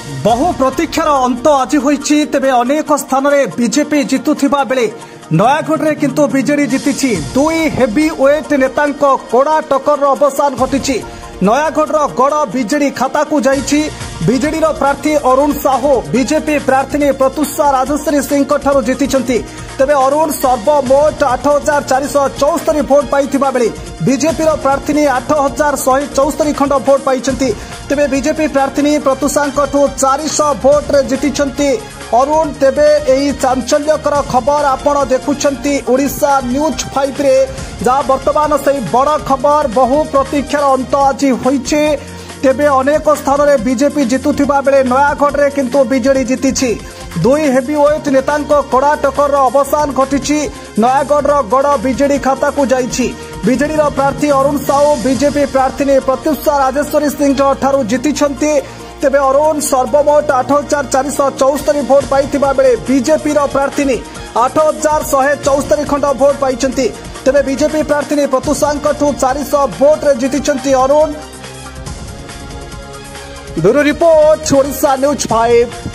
बहु प्रतीक्षार अंत आज होईछि। तेबे अनेक स्थान में बीजेपी जितुथिबा बेले नयागढ़ किंतु बीजेडी जीतिछि। दुई हेवी वेट नेता कड़ा टक्कर अवसान घटी नयागढ़ गड़ बीजेडी खाता को जाइछि। बीजेडी प्रार्थी अरुण साहू बीजेपी प्रार्थी प्रत्युषा राजश्री सिंह जीति। तेबे अरुण सर्वमोट 8,474 भोट पाइथिबा बेले बीजेपी प्रार्थी 8,174 खंड भोट पाई। तेबे बीजेपी प्रार्थी प्रत्युषा 400 भोट जीति अरुण। तेबे यही चांचल्यकर खबर आपण देखुछंती ओडिशा न्यूज 5 रे जहाँ वर्तमान से बड़ खबर बहु प्रतीक्षार अंत आज होईछि। तेबे अनेक स्थान में बीजेपी जितुथिबा बेले नयागढ़ किंतु बीजेडी जीतिछि। दुई हेवीवेट नेता कड़ा टक्कर अवसान घटी नयागढ़ गड़ बीजेडी खाता को जाइछि। बीजेडी प्रार्थी अरुण साहू बीजेपी प्रार्थी प्रत्युषा राजेश्वरी सिंह जीति। तेबे अरुण सर्वमोट 8,474 भोट पाइथिबा बेले बीजेपी प्रार्थी 8,174 खंड भोट पाई। तेबे बीजेपी प्रार्थी प्रत्युषा 400 भोट जीति Arun. Bureau report Odisha news 5।